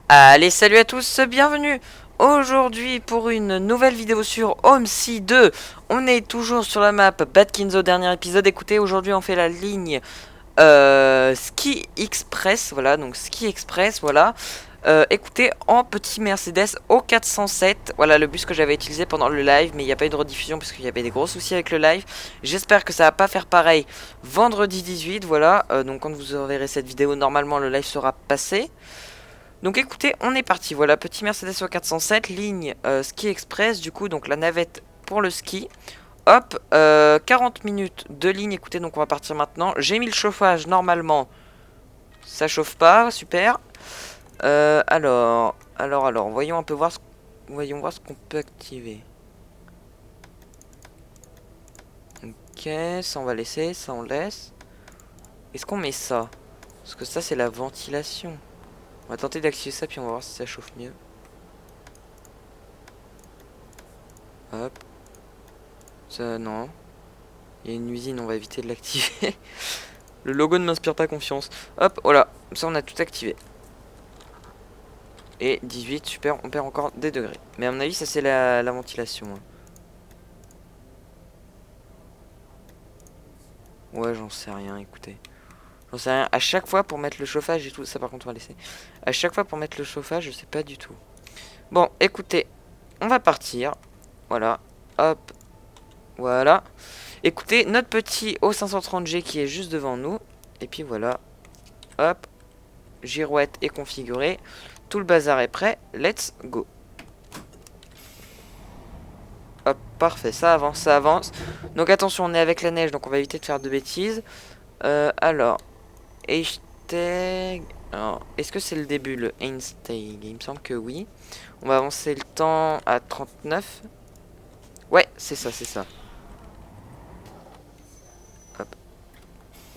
Allez, salut à tous, bienvenue aujourd'hui pour une nouvelle vidéo sur Homesy 2. On est toujours sur la map Bad Kinzo, dernier épisode. Écoutez, aujourd'hui on fait la ligne Ski Express, voilà, donc Ski Express, voilà. Écoutez, en petit Mercedes au 407, voilà le bus que j'avais utilisé pendant le live, mais il n'y a pas eu de rediffusion parce qu'il y avait des gros soucis avec le live. J'espère que ça va pas faire pareil vendredi 18, voilà. Donc quand vous verrez cette vidéo, normalement le live sera passé. Donc écoutez, on est parti, voilà, petit Mercedes au 407, ligne Ski Express, du coup, donc la navette pour le ski. Hop, 40 minutes de ligne, écoutez, donc on va partir maintenant. J'ai mis le chauffage, normalement, ça chauffe pas, super. Alors, voyons un peu voir voyons voir ce qu'on peut activer. Ok, ça on va laisser, ça on laisse. Est-ce qu'on met ça? Parce que ça c'est la ventilation. On va tenter d'activer ça, puis on va voir si ça chauffe mieux. Hop. Ça, non. Il y a une usine, on va éviter de l'activer. Le logo ne m'inspire pas confiance. Hop, voilà. Ça, on a tout activé. Et 18, super, on perd encore des degrés. Mais à mon avis, ça, c'est la ventilation. Hein. Ouais, j'en sais rien, écoutez. J'en sais rien. À chaque fois, pour mettre le chauffage et tout, ça, par contre, on va laisser. À chaque fois, pour mettre le chauffage, je sais pas du tout. Bon, écoutez, on va partir. Voilà. Hop. Voilà. Écoutez, notre petit O530G qui est juste devant nous. Et puis voilà. Hop. Girouette est configurée. Tout le bazar est prêt. Let's go. Hop, parfait. Ça avance, ça avance. Donc attention, on est avec la neige, donc on va éviter de faire de bêtises. Alors, hashtag... Alors, est-ce que c'est le début, le hashtag? Il me semble que oui. On va avancer le temps à 39. Ouais, c'est ça, c'est ça. Hop.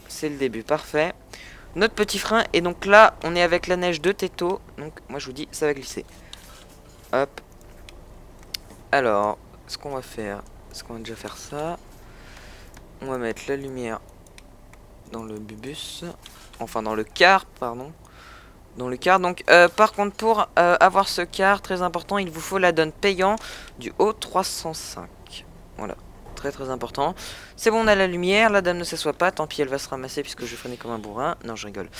C'est le début, parfait. Notre petit frein, et donc là, on est avec la neige de Teto. Donc, moi, je vous dis, ça va glisser. Hop. Alors, ce qu'on va faire, est-ce qu'on va déjà faire ça? On va mettre la lumière dans le bus. Enfin, dans le car, pardon. Dans le car, donc, par contre, pour avoir ce car, très important, il vous faut la donne payant du haut 305. Voilà. Très très important. C'est bon, on a la lumière, la dame ne s'assoit pas, tant pis elle va se ramasser puisque je freinais comme un bourrin. Non, je rigole.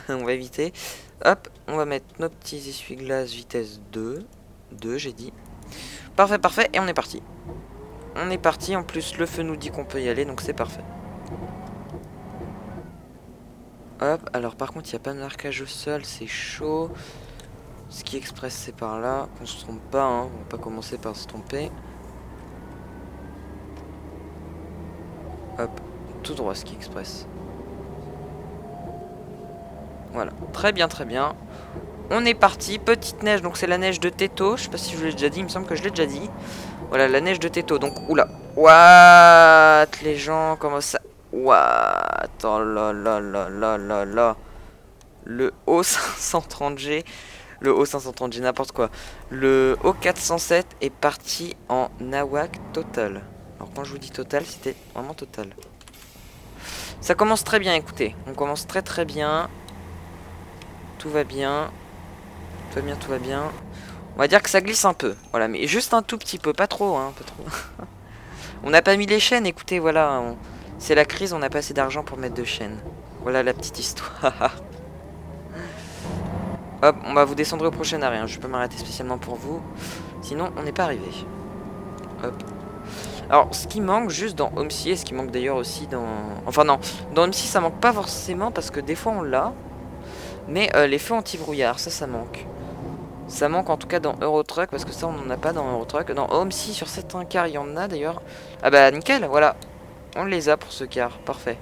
On va éviter. Hop, on va mettre nos petits essuie-glaces vitesse 2. 2, j'ai dit. Parfait, parfait, et on est parti. On est parti, en plus le feu nous dit qu'on peut y aller, donc c'est parfait. Hop, alors par contre il n'y a pas de marquage au sol, c'est chaud. Ski Express c'est par là, qu'on se trompe pas, hein. On va pas commencer par se tromper. Hop, tout droit Ski Express. Voilà, très bien, très bien. On est parti, petite neige, donc c'est la neige de Teto. Je sais pas si je vous l'ai déjà dit, il me semble que je l'ai déjà dit. Voilà, la neige de Teto, donc oula. What? Les gens, comment ça? What? Oh là là là là là là. Le O530G. Le O530G, n'importe quoi. Le O407 est parti en nawak total. Alors quand je vous dis total, c'était vraiment total. Ça commence très bien, écoutez. On commence très très bien. Tout va bien. Tout va bien, tout va bien. On va dire que ça glisse un peu. Voilà, mais juste un tout petit peu. Pas trop, hein. Pas trop. On n'a pas mis les chaînes, écoutez, voilà. C'est la crise, on n'a pas assez d'argent pour mettre de chaînes. Voilà la petite histoire. Hop, on va vous descendre au prochain arrêt. Hein. Je peux m'arrêter spécialement pour vous. Sinon, on n'est pas arrivé. Hop. Alors, ce qui manque juste dans Homesy, et ce qui manque d'ailleurs aussi dans... Enfin non, dans Homesy ça manque pas forcément parce que des fois on l'a. Mais les feux anti-brouillard, ça manque. Ça manque en tout cas dans Eurotruck parce que ça on n'en a pas dans Eurotruck. Dans Homesy sur certains cars il y en a d'ailleurs. Ah bah nickel, voilà. On les a pour ce car, parfait.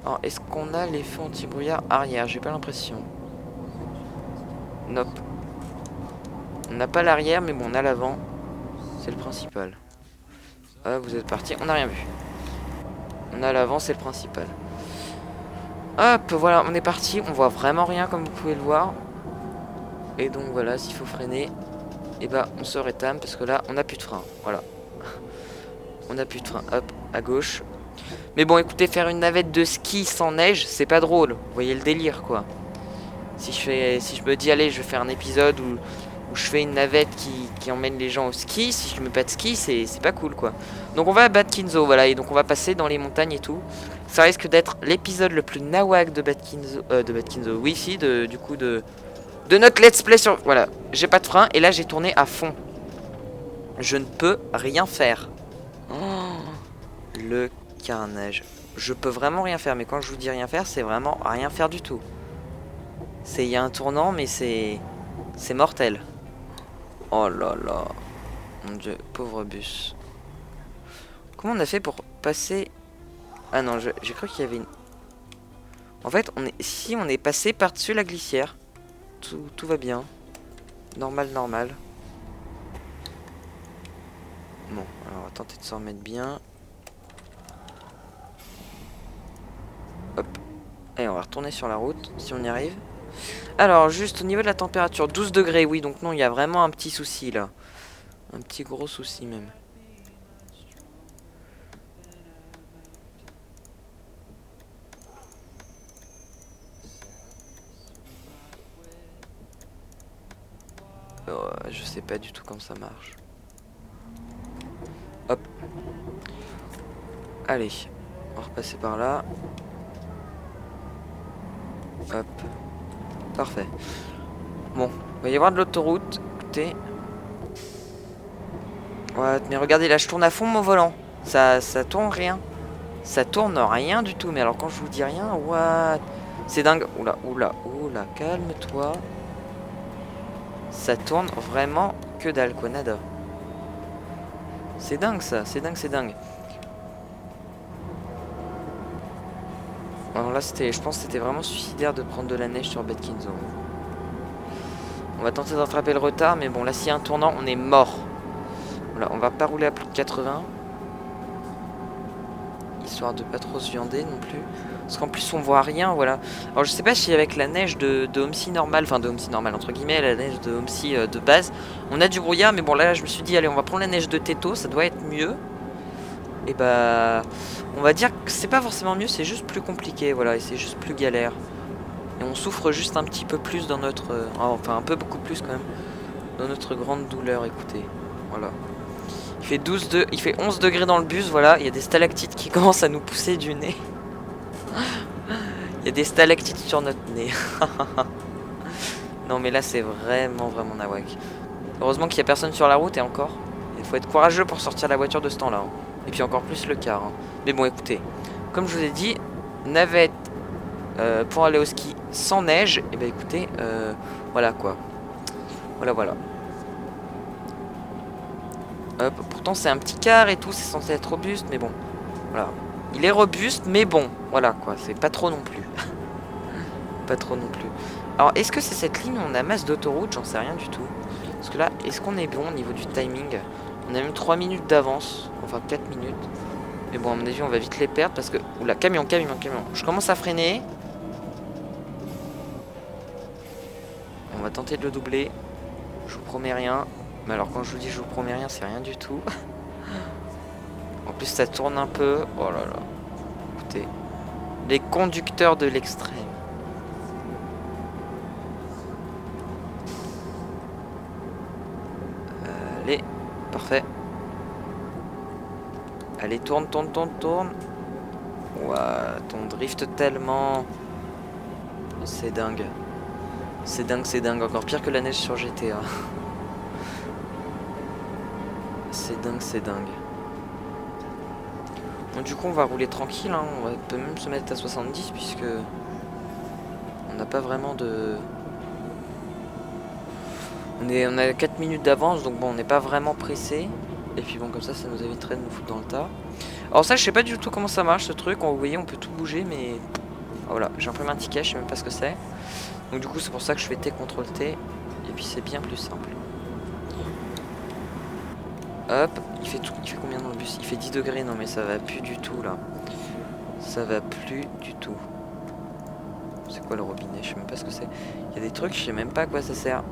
Alors, est-ce qu'on a les feux anti-brouillard arrière? J'ai pas l'impression. Nope. On n'a pas l'arrière, mais bon, on a l'avant. C'est le principal. Ah, vous êtes parti, on n'a rien vu. On a l'avant, c'est le principal. Hop, voilà, on est parti. On voit vraiment rien, comme vous pouvez le voir. Et donc, voilà, s'il faut freiner, et bah, on se rétame, parce que là, on n'a plus de frein. Voilà. On n'a plus de frein. Hop, à gauche. Mais bon, écoutez, faire une navette de ski sans neige, c'est pas drôle. Vous voyez le délire, quoi. Si je me dis allez je vais faire un épisode où je fais une navette qui emmène les gens au ski, si je mets pas de ski c'est pas cool quoi. Donc on va à Bad Kinzo, voilà, et donc on va passer dans les montagnes et tout. Ça risque d'être l'épisode le plus nawak de Bad Kinzo, oui si, du coup de notre let's play sur... Voilà, j'ai pas de frein et là j'ai tourné à fond. Je ne peux rien faire. Oh, le carnage. Je peux vraiment rien faire, mais quand je vous dis rien faire, c'est vraiment rien faire du tout. Il y a un tournant, mais c'est mortel. Oh là là. Mon dieu, pauvre bus. Comment on a fait pour passer... Ah non, j'ai cru qu'il y avait une... En fait, si on est passé par-dessus la glissière. Tout va bien. Normal, normal. Bon, alors on va tenter de s'en remettre bien. Hop. Et on va retourner sur la route, si on y arrive. Alors, juste au niveau de la température, 12 degrés, oui, donc non, il y a vraiment un petit souci, là. Un petit gros souci, même. Je sais pas du tout comment ça marche. Hop. Allez, on va repasser par là. Hop. Parfait. Bon, il va y avoir de l'autoroute. Écoutez. Ouais, mais regardez, là, je tourne à fond mon volant. Ça tourne rien. Ça tourne rien du tout. Mais alors, quand je vous dis rien, what? C'est dingue. Oula, oula, oula, calme-toi. Ça tourne vraiment que dalle, quoi, nada. C'est dingue, ça. C'est dingue, c'est dingue. Alors là, je pense que c'était vraiment suicidaire de prendre de la neige sur Bad Kinzo. On va tenter de rattraper le retard, mais bon, là, s'il y a un tournant, on est mort. Voilà, on va pas rouler à plus de 80. Histoire de pas trop se viander non plus. Parce qu'en plus, on voit rien, voilà. Alors, je sais pas si avec la neige de Homsi normal, enfin de Homsi normal, entre guillemets, la neige de Homsi de base, on a du brouillard, mais bon, là, je me suis dit, allez, on va prendre la neige de Teto, ça doit être mieux. Et bah, on va dire que c'est pas forcément mieux, c'est juste plus compliqué, voilà, et c'est juste plus galère. Et on souffre juste un petit peu plus dans notre... enfin, un peu beaucoup plus quand même, dans notre grande douleur, écoutez. Voilà. Il fait 11 degrés dans le bus, voilà, il y a des stalactites qui commencent à nous pousser du nez. Il y a des stalactites sur notre nez. Non mais là c'est vraiment nawak. Heureusement qu'il n'y a personne sur la route et encore. Il faut être courageux pour sortir la voiture de ce temps-là. Hein. Et puis encore plus le car. Hein. Mais bon écoutez, comme je vous ai dit, navette pour aller au ski sans neige. Et ben écoutez, voilà quoi. Voilà. Hop, pourtant c'est un petit car et tout, c'est censé être robuste, mais bon. Voilà. Il est robuste, mais bon, voilà quoi, c'est pas trop non plus. Pas trop non plus. Alors, est-ce que c'est cette ligne où on a masse d'autoroute? J'en sais rien du tout. Parce que là, est-ce qu'on est bon au niveau du timing? On a même 3 minutes d'avance, enfin 4 minutes. Mais bon, à mon avis, on va vite les perdre parce que... Oula, camion. Je commence à freiner. On va tenter de le doubler. Je vous promets rien. Mais alors, quand je vous dis je vous promets rien, c'est rien du tout. En plus, ça tourne un peu. Oh là là. Écoutez. Les conducteurs de l'extrême. Allez. Parfait. Allez, tourne. Ouah, ton drift tellement. C'est dingue. C'est dingue. Encore pire que la neige sur GTA. C'est dingue. Bon, du coup, on va rouler tranquille. Hein. On peut même se mettre à 70 puisque on n'a pas vraiment de... On a 4 minutes d'avance, donc bon, on n'est pas vraiment pressé. Et puis bon, comme ça nous éviterait de nous foutre dans le tas. Alors ça, je sais pas du tout comment ça marche ce truc. Vous voyez, on peut tout bouger, mais... Ah, voilà, j'ai imprimé un ticket, je sais même pas ce que c'est. Donc du coup, c'est pour ça que je fais T, CTRL T. Et puis c'est bien plus simple. Hop, il fait combien dans le bus? Il fait 10 degrés, non mais ça va plus du tout là. Ça va plus du tout. C'est quoi le robinet? Je sais même pas ce que c'est. Il y a des trucs, je sais même pas à quoi ça sert.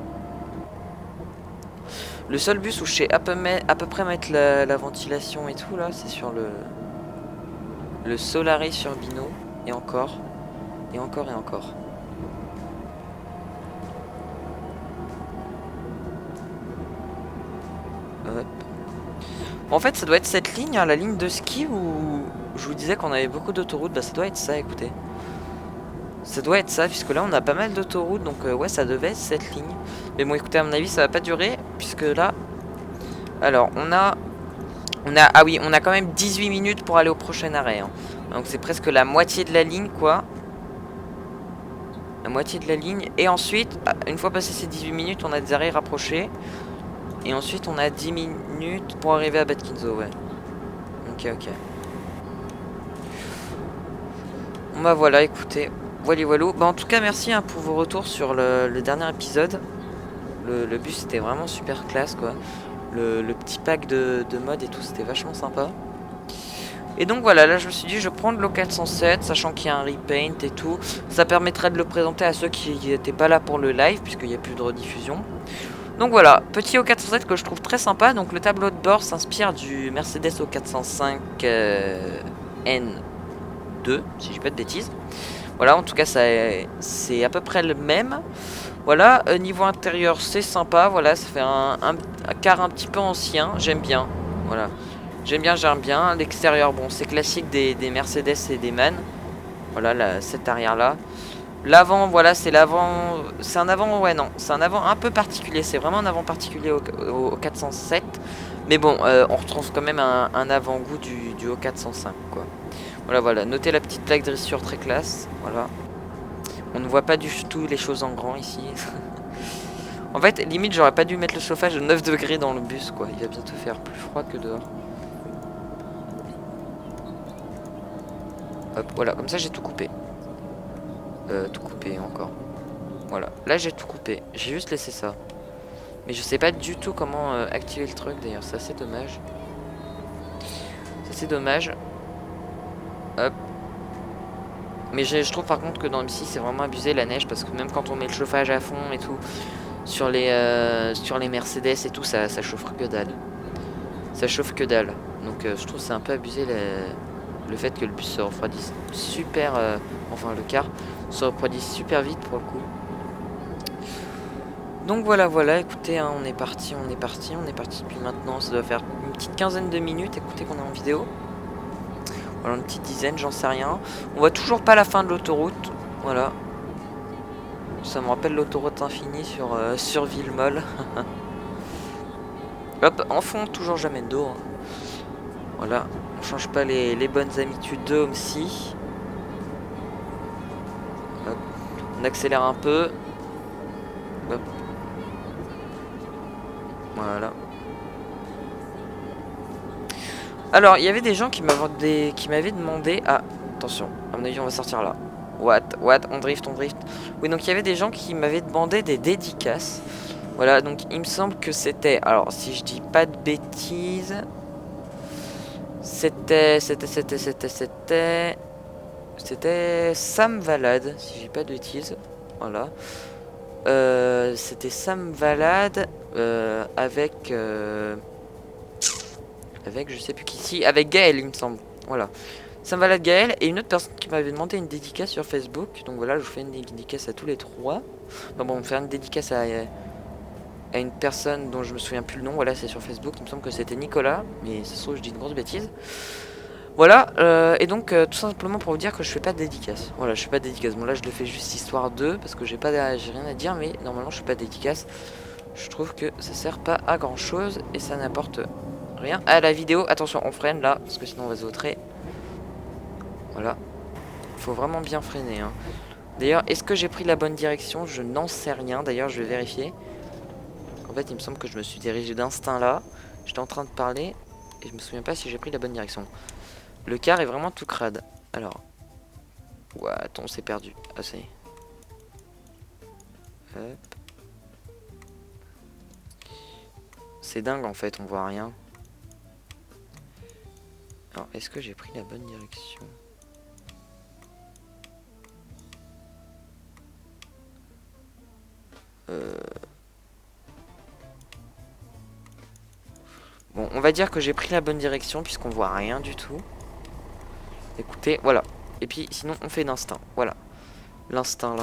Le seul bus où je sais à peu près mettre la ventilation et tout là, c'est sur le Solaris sur Bino. Et encore. En fait, ça doit être cette ligne, hein, la ligne de ski où je vous disais qu'on avait beaucoup d'autoroutes. Bah, ça doit être ça, écoutez. Ça doit être ça, puisque là, on a pas mal d'autoroutes. Donc, ouais, ça devait être cette ligne. Mais bon, écoutez, à mon avis, ça va pas durer. Puisque là... Alors, ah oui, on a quand même 18 minutes pour aller au prochain arrêt. Hein. Donc, c'est presque la moitié de la ligne, quoi. La moitié de la ligne. Et ensuite, une fois passé ces 18 minutes, on a des arrêts rapprochés. Et ensuite, on a 10 minutes pour arriver à Batkinzo, ouais. Ok, ok. Bon bah voilà, écoutez, voilou. Bah en tout cas, merci hein, pour vos retours sur le dernier épisode. Le bus c'était vraiment super classe, quoi. Le petit pack de mode et tout, c'était vachement sympa. Et donc voilà, là je me suis dit, je prends le l'O407, sachant qu'il y a un repaint et tout. Ça permettrait de le présenter à ceux qui n'étaient pas là pour le live, puisqu'il n'y a plus de rediffusion. Donc voilà, petit O407 que je trouve très sympa. Donc le tableau de bord s'inspire du Mercedes O405 N2, si je dis pas de bêtises. Voilà, en tout cas, c'est à peu près le même. Voilà, niveau intérieur, c'est sympa. Voilà, ça fait un car un petit peu ancien. J'aime bien. Voilà, j'aime bien. L'extérieur, bon, c'est classique des Mercedes et des MAN. Voilà, cette arrière-là. L'avant, voilà, c'est l'avant. C'est un avant, ouais, non. C'est un avant un peu particulier. C'est vraiment un avant particulier au 407. Mais bon, on retrouve quand même un avant-goût du O405, quoi. Voilà, voilà. Notez la petite plaque de dressure très classe. Voilà. On ne voit pas du tout les choses en grand ici. En fait, limite, j'aurais pas dû mettre le chauffage de 9 degrés dans le bus, quoi. Il va bientôt faire plus froid que dehors. Hop, voilà. Comme ça, j'ai tout coupé. Tout coupé encore. Voilà. Là, j'ai tout coupé. J'ai juste laissé ça. Mais je sais pas du tout comment activer le truc, d'ailleurs. C'est assez dommage. C'est assez dommage. Hop. Mais je trouve par contre que dans M6 c'est vraiment abusé la neige, parce que même quand on met le chauffage à fond et tout sur les Mercedes et tout, ça chauffe que dalle. Ça chauffe que dalle. Donc je trouve c'est un peu abusé le fait que le bus se refroidisse super, enfin le car se refroidisse super vite pour le coup. Donc voilà, écoutez, hein, on est parti depuis maintenant, ça doit faire une petite quinzaine de minutes, écoutez qu'on est en vidéo. Voilà, une petite dizaine, j'en sais rien. On voit toujours pas la fin de l'autoroute. Voilà. Ça me rappelle l'autoroute infinie sur Villemol. Hop, en fond, toujours jamais d'eau. Hein. Voilà. On change pas les bonnes habitudes de Homsi. Hop. On accélère un peu. Hop. Voilà. Alors, il y avait des gens qui m'avaient demandé... Ah, attention, à mon avis, on va sortir là. What, on drift. Oui, donc il y avait des gens qui m'avaient demandé des dédicaces. Voilà, donc il me semble que c'était... Alors, si je dis pas de bêtises... C'était Sam Valade, si je dis pas de bêtises. Voilà. C'était Sam Valade avec... Avec je sais plus qui, si, avec Gaël il me semble. Voilà. Sam Valade, Gaël et une autre personne qui m'avait demandé une dédicace sur Facebook. Donc voilà, je vous fais une dédicace à tous les trois. Enfin bon, on va faire une dédicace à une personne dont je me souviens plus le nom. Voilà, c'est sur Facebook. Il me semble que c'était Nicolas, mais ça se trouve je dis une grosse bêtise. Voilà, et donc tout simplement pour vous dire que je fais pas de dédicace. Voilà, je fais pas de dédicace. Bon là je le fais juste histoire de, parce que j'ai rien à dire, mais normalement je fais pas de dédicace. Je trouve que ça sert pas à grand chose et ça n'apporte rien à la vidéo. Attention, on freine là, parce que sinon on va se vautrer. Voilà. Il faut vraiment bien freiner. Hein. D'ailleurs, est-ce que j'ai pris la bonne direction? Je n'en sais rien. D'ailleurs, je vais vérifier. En fait, il me semble que je me suis dirigé d'instinct là. J'étais en train de parler et je me souviens pas si j'ai pris la bonne direction. Le car est vraiment tout crade. Alors. Ouais, attends, on s'est perdu. Ah, ça y est. Hop. C'est dingue en fait, on voit rien. Alors, est-ce que j'ai pris la bonne direction? Bon, on va dire que j'ai pris la bonne direction puisqu'on voit rien du tout. Écoutez, voilà. Et puis, sinon, on fait d'instinct. Voilà. L'instinct.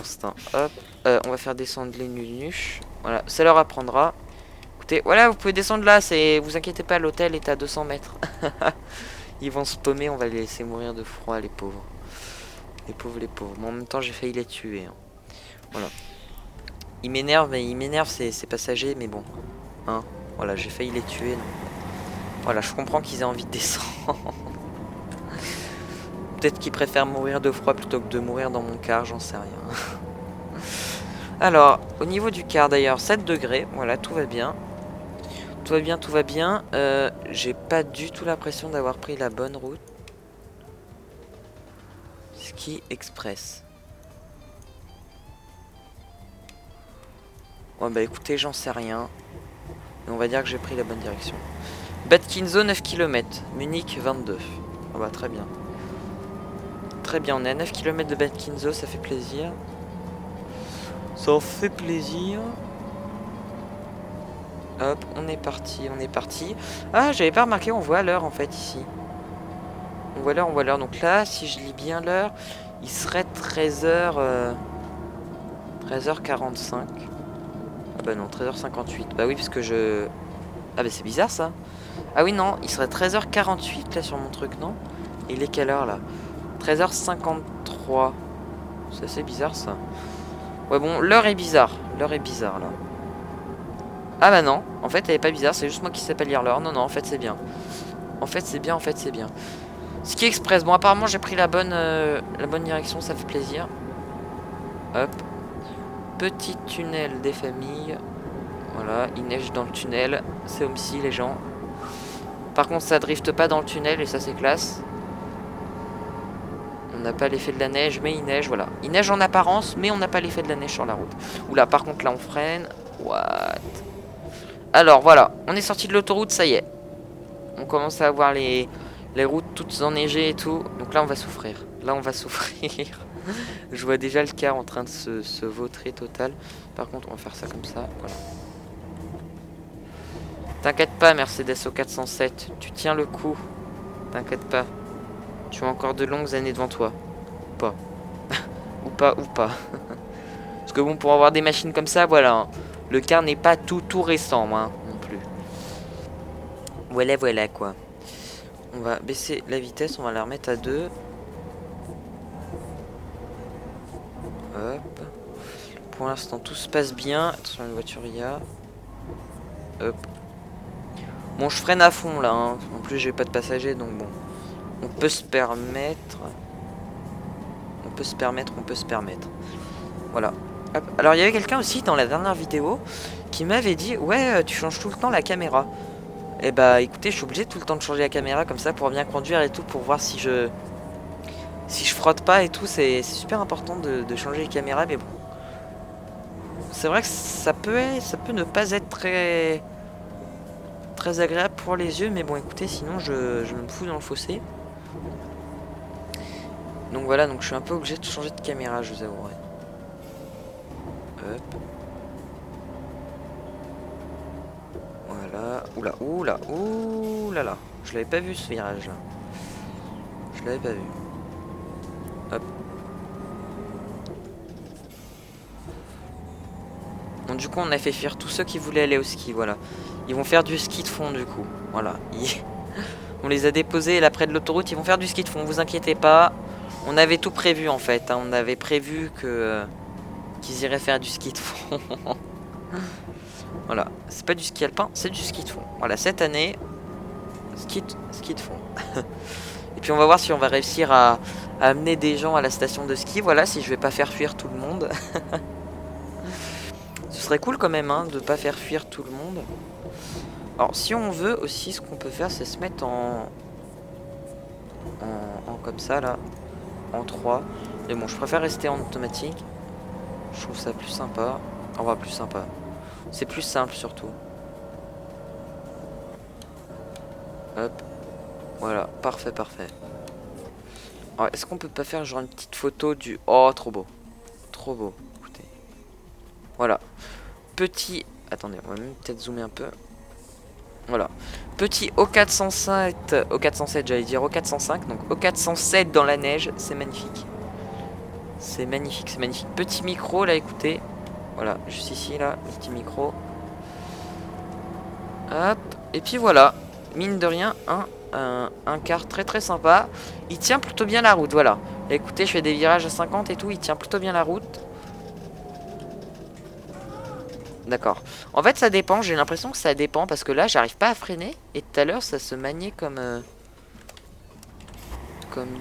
Hop. On va faire descendre les nunuches. Voilà, ça leur apprendra. Écoutez, voilà, vous pouvez descendre là. Vous inquiétez pas, l'hôtel est à 200 mètres. Ils vont se paumer, on va les laisser mourir de froid, les pauvres. Les pauvres, les pauvres. Mais en même temps, j'ai failli les tuer. Hein. Voilà. Ils m'énervent, mais ils m'énervent ces passagers, mais bon. Hein. Voilà, j'ai failli les tuer. Donc. Voilà, je comprends qu'ils aient envie de descendre. Peut-être qu'ils préfèrent mourir de froid plutôt que de mourir dans mon car, j'en sais rien. Alors, au niveau du car d'ailleurs, 7 degrés. Voilà, tout va bien. Tout va bien, tout va bien. J'ai pas du tout l'impression d'avoir pris la bonne route. Ski Express. Ouais, bah écoutez, j'en sais rien. Mais on va dire que j'ai pris la bonne direction. Bad Kinzo, 9 km. Munich, 22. Ah bah très bien. Très bien, on est à 9 km de Bad Kinzo, ça fait plaisir. Ça fait plaisir. Hop, on est parti, on est parti. Ah, j'avais pas remarqué, on voit l'heure en fait ici. On voit l'heure, on voit l'heure. Donc là, si je lis bien l'heure, il serait 13h... 13h45. Ah bah non, 13h58. Bah oui, parce que je... Ah bah c'est bizarre ça. Ah oui, non, il serait 13h48 là sur mon truc, non? Et il est quelle heure là? 13h53. C'est assez bizarre ça. Ouais bon, l'heure est bizarre. L'heure est bizarre là. Ah bah non, en fait elle est pas bizarre, c'est juste moi qui sais pas lire l'heure. Non, non, en fait c'est bien. En fait c'est bien, en fait c'est bien. Ski Express, bon apparemment j'ai pris la bonne direction, ça fait plaisir. Hop. Petit tunnel des familles. Voilà, il neige dans le tunnel. C'est aussi les gens. Par contre ça drifte pas dans le tunnel et ça c'est classe. On n'a pas l'effet de la neige, mais il neige, voilà. Il neige en apparence, mais on n'a pas l'effet de la neige sur la route. Oula, par contre là on freine. What? Alors voilà, on est sorti de l'autoroute, ça y est. On commence à avoir les routes toutes enneigées et tout. Donc là on va souffrir. Là on va souffrir. Je vois déjà le car en train de se vautrer total. Par contre on va faire ça comme ça. Voilà. T'inquiète pas Mercedes au 407. Tu tiens le coup. T'inquiète pas. Tu as encore de longues années devant toi. Ou pas. Ou pas, ou pas. Parce que bon, pour avoir des machines comme ça, voilà. Hein. Le car n'est pas tout récent, hein, non plus. Voilà, voilà, quoi. On va baisser la vitesse, on va la remettre à 2. Hop. Pour l'instant, tout se passe bien. Attention, une voiture, il y a. Hop. Bon, je freine à fond, là. Hein. En plus, j'ai pas de passagers, donc bon. On peut se permettre. On peut se permettre. Voilà. Hop. Alors, il y avait quelqu'un aussi dans la dernière vidéo qui m'avait dit, ouais, tu changes tout le temps la caméra. Et bah écoutez, je suis obligé tout le temps de changer la caméra comme ça pour bien conduire et tout, pour voir si je frotte pas et tout. C'est super important de changer les caméras, mais bon. C'est vrai que ça peut ne pas être très agréable pour les yeux, mais bon écoutez, sinon je me fous dans le fossé. Donc voilà, donc je suis un peu obligé de changer de caméra, je vous avouerai. Hop. Voilà. Oula, oula, oula là. Je l'avais pas vu ce virage là. Je l'avais pas vu. Hop. Bon, du coup, on a fait fuir tous ceux qui voulaient aller au ski, voilà. Ils vont faire du ski de fond, du coup. Voilà. On les a déposés là près de l'autoroute, ils vont faire du ski de fond, vous inquiétez pas. On avait tout prévu en fait, hein. On avait prévu que qu'ils iraient faire du ski de fond. Voilà, c'est pas du ski alpin, c'est du ski de fond. Voilà, cette année, ski de fond. Et puis on va voir si on va réussir à amener des gens à la station de ski. Voilà, si je vais pas faire fuir tout le monde. Ce serait cool quand même, hein, de pas faire fuir tout le monde. Alors si on veut aussi, ce qu'on peut faire, c'est se mettre en comme ça là, en 3. Mais bon, je préfère rester en automatique. Je trouve ça plus sympa. Enfin, plus sympa. C'est plus simple surtout. Hop. Voilà, parfait, parfait. Alors, est-ce qu'on peut pas faire genre une petite photo du... Oh, trop beau. Trop beau, écoutez. Voilà. Petit... Attendez, on va même peut-être zoomer un peu. Voilà. Petit O407, O407 j'allais dire O405, donc O407 dans la neige, c'est magnifique. C'est magnifique, c'est magnifique. Petit micro là, écoutez. Voilà, juste ici là, petit micro. Hop. Et puis voilà. Mine de rien, un car très très sympa. Il tient plutôt bien la route, voilà. Écoutez, je fais des virages à 50 et tout, il tient plutôt bien la route. D'accord. En fait, ça dépend, j'ai l'impression que ça dépend, parce que là, j'arrive pas à freiner. Et tout à l'heure, ça se maniait comme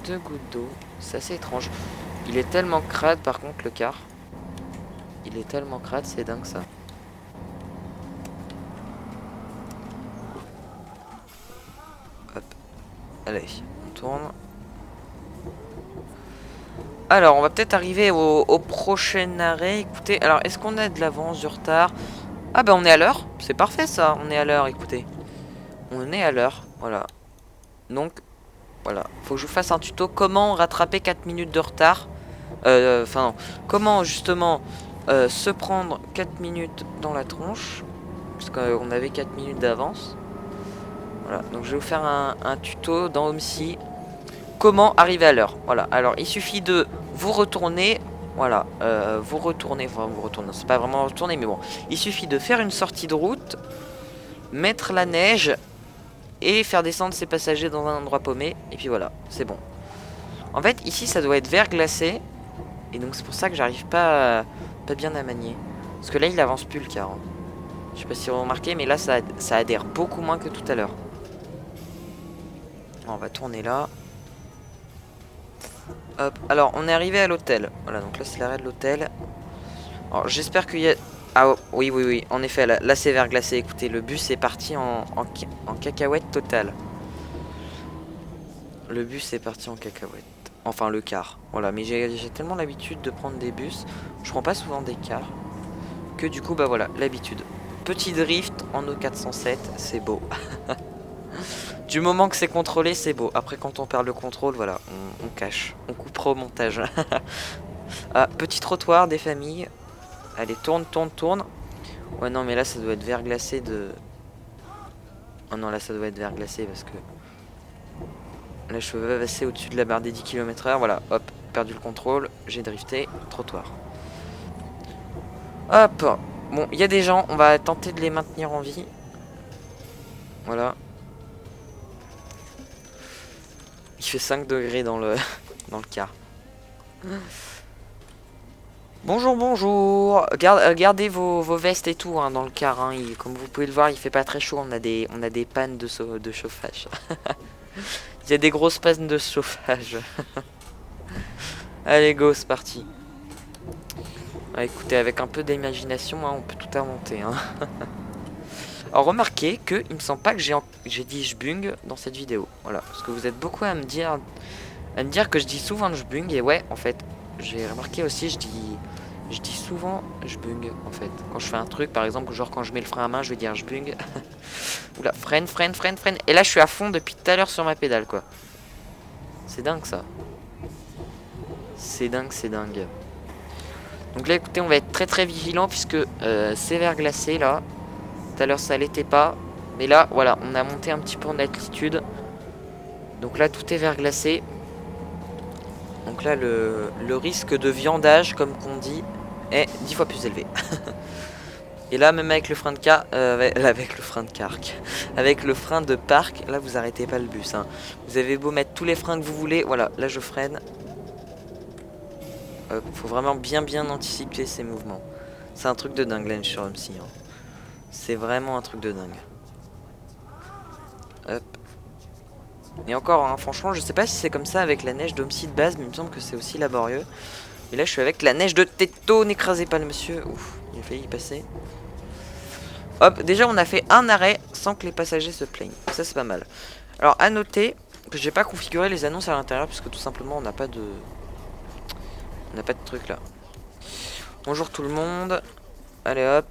deux gouttes d'eau. C'est assez étrange. Il est tellement crade, par contre, le car. Il est tellement crade, c'est dingue ça. Hop. Allez, on tourne. Alors, on va peut-être arriver au prochain arrêt. Écoutez, alors, est-ce qu'on a de l'avance, du retard? Ah bah on est à l'heure. C'est parfait ça, on est à l'heure, écoutez. On est à l'heure, voilà. Donc, voilà. Faut que je vous fasse un tuto. Comment rattraper 4 minutes de retard. Enfin, non. Comment, justement, se prendre 4 minutes dans la tronche. Parce qu'on avait 4 minutes d'avance. Voilà, donc je vais vous faire un tuto dans Homesy. Comment arriver à l'heure. Voilà, alors il suffit de vous retourner. Voilà, vous retournez, enfin vous retournez, c'est pas vraiment retourner, mais bon. Il suffit de faire une sortie de route, mettre la neige et faire descendre ses passagers dans un endroit paumé. Et puis voilà, c'est bon. En fait, ici ça doit être verglacé. Et donc c'est pour ça que j'arrive pas bien à manier. Parce que là il avance plus le car. Hein. Je sais pas si vous remarquez, mais là ça adhère beaucoup moins que tout à l'heure. On va tourner là. Hop, alors on est arrivé à l'hôtel. Voilà, donc là c'est l'arrêt de l'hôtel. Alors j'espère qu'il y a... Ah oh, oui, oui, oui, en effet, là c'est verglacé. Écoutez, le bus est parti en cacahuète totale. Le bus est parti en cacahuète. Enfin, le car. Voilà, mais j'ai tellement l'habitude de prendre des bus. Je prends pas souvent des cars. Que du coup, bah voilà, l'habitude. Petit drift en E407, c'est beau. Du moment que c'est contrôlé, c'est beau. Après, quand on perd le contrôle, voilà, on cache. On coupera au montage. Ah, petit trottoir des familles. Allez, tourne, tourne, tourne. Ouais, non, mais là, ça doit être verglacé de... Oh non, là, ça doit être verglacé parce que... Là, je vais passer au-dessus de la barre des 10 km/h. Voilà, hop, perdu le contrôle. J'ai drifté. Trottoir. Hop. Bon, il y a des gens. On va tenter de les maintenir en vie. Voilà. Il fait 5 degrés dans le, dans le car. Bonjour, bonjour. Gardez vos vestes et tout hein, dans le car. Hein. Comme vous pouvez le voir, il fait pas très chaud. On a des pannes de chauffage. Il y a des grosses pannes de chauffage. Allez, go, c'est parti. Ah, écoutez, avec un peu d'imagination, hein, on peut tout inventer. Hein. Alors, remarquez que il me semble pas que j'ai dit jbung dans cette vidéo. Voilà, parce que vous êtes beaucoup à me dire que je dis souvent jbung. Et ouais, en fait, j'ai remarqué aussi, je dis souvent jbung en fait. Quand je fais un truc, par exemple, genre quand je mets le frein à main, je vais dire jbung. Oula, freine, freine, freine, freine. Et là, je suis à fond depuis tout à l'heure sur ma pédale, quoi. C'est dingue, ça. C'est dingue, c'est dingue. Donc là, écoutez, on va être très très vigilant puisque c'est verglacé, là. Tout à l'heure, ça l'était pas. Mais là, voilà, on a monté un petit peu en altitude. Donc là, tout est verglacé. Donc là, le risque de viandage, comme qu'on dit, est 10 fois plus élevé. Et là, même avec le frein de car, avec le frein de carc, avec le frein de parc, là, vous arrêtez pas le bus. Hein. Vous avez beau mettre tous les freins que vous voulez, voilà, là, je freine. Faut vraiment bien anticiper ces mouvements. C'est un truc de dingue, là, sur MC. Hein. C'est vraiment un truc de dingue. Hop. Et encore, hein, franchement, je sais pas si c'est comme ça avec la neige d'Homesy de base, mais il me semble que c'est aussi laborieux. Et là, je suis avec la neige de Teto. N'écrasez pas le monsieur. Ouf, il a failli y passer. Hop, déjà, on a fait un arrêt sans que les passagers se plaignent. Ça, c'est pas mal. Alors, à noter que j'ai pas configuré les annonces à l'intérieur, puisque tout simplement, on n'a pas de... On n'a pas de truc là. Bonjour tout le monde. Allez, hop.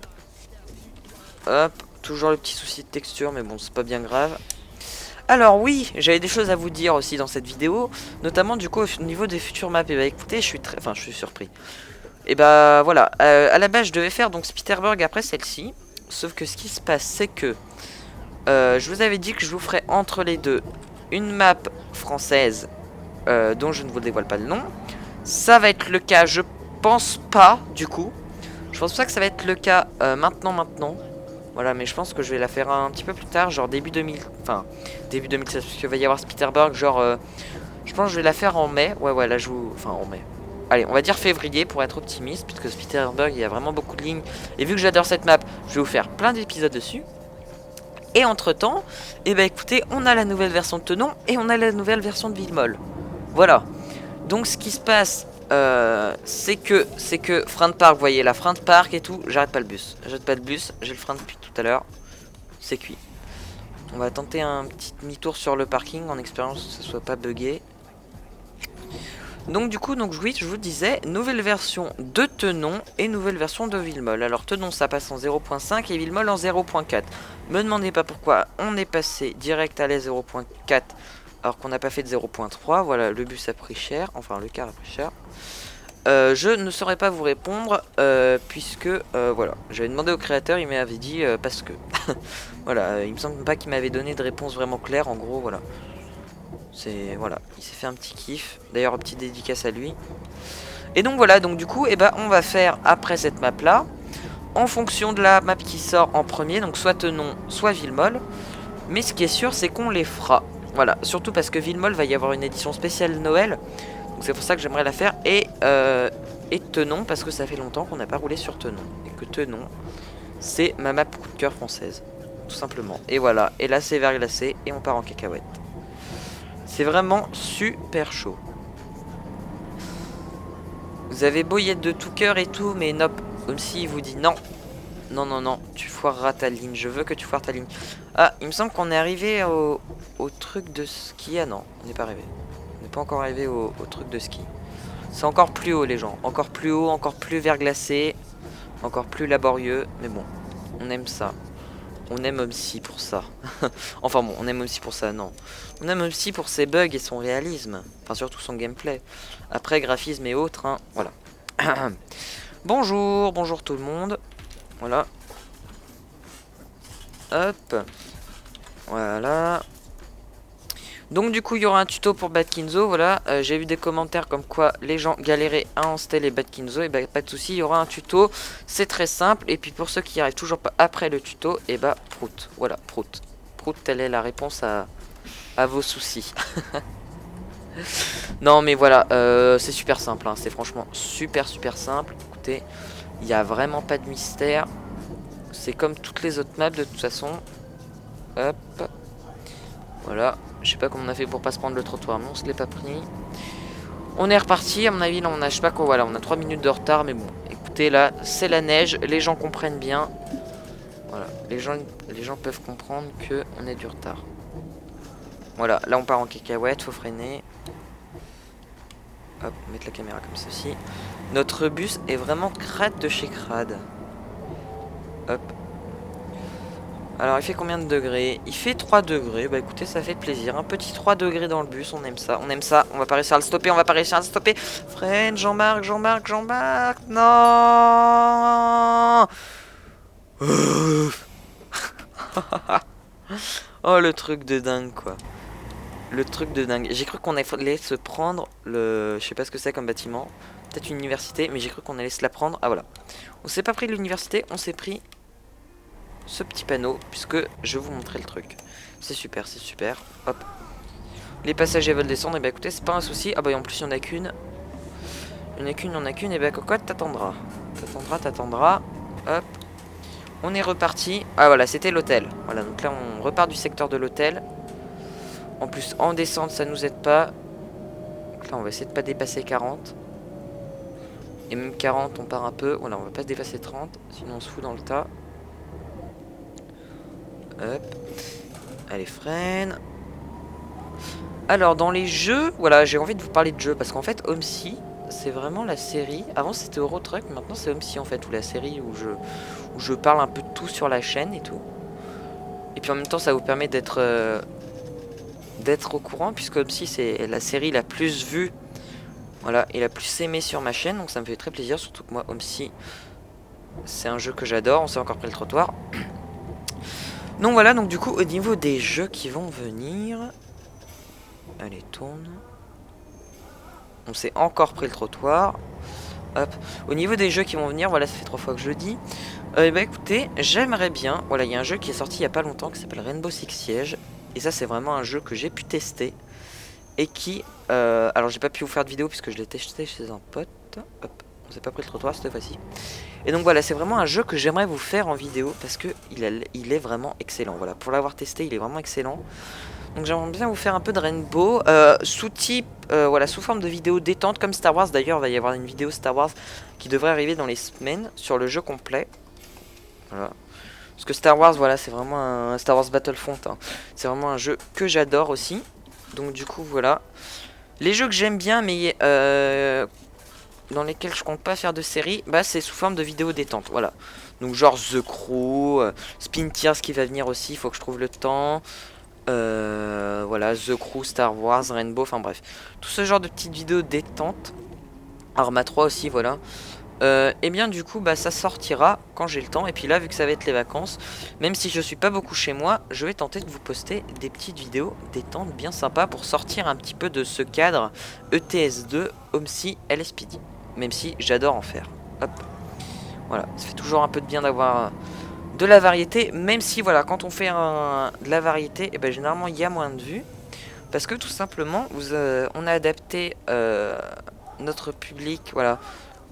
Hop. Toujours le petit souci de texture, mais bon, c'est pas bien grave. Alors oui, j'avais des choses à vous dire aussi dans cette vidéo, notamment du coup au niveau des futures maps. Et bah écoutez, je suis surpris. Et bah voilà, à la base je devais faire donc Spitterberg après celle-ci, sauf que ce qui se passe c'est que je vous avais dit que je vous ferais entre les deux une map française dont je ne vous dévoile pas le nom. Ça va être le cas, je pense pas du coup. Je pense pas que ça va être le cas maintenant. Voilà, mais je pense que je vais la faire un petit peu plus tard, genre début 2000... Enfin, début 2016, parce qu'il va y avoir Spielberg, genre... je pense que je vais la faire en mai. Ouais, là, je vous... Enfin, en mai. Allez, on va dire février pour être optimiste, puisque Spielberg, il y a vraiment beaucoup de lignes. Et vu que j'adore cette map, je vais vous faire plein d'épisodes dessus. Et entre-temps, eh ben écoutez, on a la nouvelle version de Tenon et on a la nouvelle version de Villemol. Voilà. Donc ce qui se passe, c'est que frein de parc, vous voyez la frein de parc et tout, j'arrête pas le bus. J'arrête pas le bus, j'ai le frein depuis tout à l'heure. C'est cuit. On va tenter un petit demi-tour sur le parking en espérant que ça soit pas buggé. Donc du coup, oui, je vous disais, nouvelle version de Tenon et nouvelle version de Villemol. Alors Tenon ça passe en 0.5 et Villemol en 0.4. Me demandez pas pourquoi on est passé direct à la 0.4 alors qu'on n'a pas fait de 0.3. Voilà, le bus a pris cher, enfin le car a pris cher. Je ne saurais pas vous répondre puisque voilà, j'avais demandé au créateur, il m'avait dit parce que voilà, il me semble pas qu'il m'avait donné de réponse vraiment claire. En gros, voilà. C'est voilà, il s'est fait un petit kiff. D'ailleurs, un petit dédicace à lui. Et donc voilà, donc du coup, eh ben, on va faire après cette map là, en fonction de la map qui sort en premier, donc soit Tenon, soit Villemol. Mais ce qui est sûr, c'est qu'on les fera. Voilà, surtout parce que Villemol va y avoir une édition spéciale Noël. Donc c'est pour ça que j'aimerais la faire. Et Tenon, parce que ça fait longtemps qu'on n'a pas roulé sur Tenon. Et que Tenon, c'est ma map coup de cœur française. Tout simplement. Et voilà, et là c'est verglacé et on part en cacahuète. C'est vraiment super chaud. Vous avez beau y être de tout cœur et tout, mais nope. Comme s'il vous dit non. Non, tu foireras ta ligne. Je veux que tu foires ta ligne. Ah, il me semble qu'on est arrivé au truc de ski. Ah non, on n'est pas arrivé. On n'est pas encore arrivé au truc de ski. C'est encore plus haut les gens. Encore plus haut, encore plus verglacé. Encore plus laborieux. Mais bon, on aime ça. On aime Homsi pour ça. Enfin bon, on aime Homsi pour ça, non. On aime Homsi pour ses bugs et son réalisme. Enfin surtout son gameplay. Après, graphisme et autres, hein. Voilà. Bonjour tout le monde. Voilà. Hop. Voilà. Donc du coup il y aura un tuto pour Batkinzo, voilà, j'ai vu des commentaires comme quoi les gens galéraient à installer Batkinzo, et bah pas de souci, il y aura un tuto, c'est très simple, et puis pour ceux qui arrivent toujours pas après le tuto, et bah prout, voilà, prout, telle est la réponse à vos soucis. Non mais voilà, c'est super simple, hein, c'est franchement super simple, écoutez, il n'y a vraiment pas de mystère, c'est comme toutes les autres maps de toute façon, hop, voilà. Je sais pas comment on a fait pour pas se prendre le trottoir, mais on se l'est pas pris. On est reparti, à mon avis, là on a, je sais pas quoi, voilà, on a 3 minutes de retard, mais bon, écoutez, là, c'est la neige, les gens comprennent bien. Voilà, les gens peuvent comprendre que on a du retard. Voilà, là on part en cacahuète, faut freiner. Hop, mettre la caméra comme ceci. Notre bus est vraiment crade de chez crade. Hop. Alors il fait combien de degrés? Il fait 3 degrés, bah écoutez ça fait plaisir. Un petit 3 degrés dans le bus, on aime ça, on va pas réussir à le stopper, Freine, Jean-Marc, non. Oh le truc de dingue quoi. Le truc de dingue. J'ai cru qu'on allait se prendre le... Je sais pas ce que c'est comme bâtiment. Peut-être une université, mais j'ai cru qu'on allait se la prendre. Ah voilà. On s'est pas pris l'université, on s'est pris ce petit panneau, puisque je vais vous montrer le truc. C'est super, hop. Les passagers veulent descendre, et bah écoutez, c'est pas un souci. Ah bah en plus il y en a qu'une. Il y en a qu'une, et bah cocotte, t'attendras. Hop. On est reparti. Ah voilà, c'était l'hôtel. Voilà, donc là on repart du secteur de l'hôtel. En plus en descente ça nous aide pas. Donc là on va essayer de pas dépasser 40. Et même 40 on part un peu. Voilà, on va pas se dépasser 30, sinon on se fout dans le tas. Hop. Allez, freine. Alors, dans les jeux, voilà, j'ai envie de vous parler de jeux. Parce qu'en fait, Homsi, c'est vraiment la série. Avant, c'était Eurotruck, mais maintenant, c'est Homsi, en fait. Ou la série où je parle un peu de tout sur la chaîne et tout. Et puis, en même temps, ça vous permet d'être au courant. Puisque Homsi, c'est la série la plus vue. Voilà, et la plus aimée sur ma chaîne. Donc, ça me fait très plaisir. Surtout que moi, Homsi, c'est un jeu que j'adore. On s'est encore pris le trottoir. Donc voilà, donc du coup au niveau des jeux qui vont venir, allez tourne, on s'est encore pris le trottoir, Hop. Au niveau des jeux qui vont venir, voilà, ça fait 3 fois que je le dis. Bah écoutez, j'aimerais bien. Voilà, il y a un jeu qui est sorti il y a pas longtemps qui s'appelle Rainbow Six Siege. Et ça, c'est vraiment un jeu que j'ai pu tester. Et qui. Alors, j'ai pas pu vous faire de vidéo puisque je l'ai testé chez un pote. Hop, on s'est pas pris le trottoir cette fois-ci. Et donc voilà, c'est vraiment un jeu que j'aimerais vous faire en vidéo parce que il est vraiment excellent. Voilà, pour l'avoir testé, il est vraiment excellent. Donc j'aimerais bien vous faire un peu de Rainbow sous type, voilà, sous forme de vidéo détente comme Star Wars. D'ailleurs, il va y avoir une vidéo Star Wars qui devrait arriver dans les semaines sur le jeu complet. Voilà. Parce que Star Wars, voilà, c'est vraiment un Star Wars Battlefront. Hein. C'est vraiment un jeu que j'adore aussi. Donc du coup, voilà. Les jeux que j'aime bien, mais dans lesquels je compte pas faire de série, bah c'est sous forme de vidéo détente. Voilà. Donc genre The Crew, Spin Tears qui va venir aussi. Il faut que je trouve le temps. Voilà, The Crew, Star Wars, Rainbow, enfin bref. Tout ce genre de petites vidéos détente. Arma 3 aussi, voilà. Et bien du coup, bah ça sortira quand j'ai le temps. Et puis là, vu que ça va être les vacances, même si je suis pas beaucoup chez moi, je vais tenter de vous poster des petites vidéos détente bien sympas pour sortir un petit peu de ce cadre ETS2, OMSI, LSPD. Même si j'adore en faire. Hop. Voilà, ça fait toujours un peu de bien d'avoir de la variété, même si voilà, quand on fait de la variété, et ben généralement il y a moins de vues, parce que tout simplement on a adapté notre public, voilà,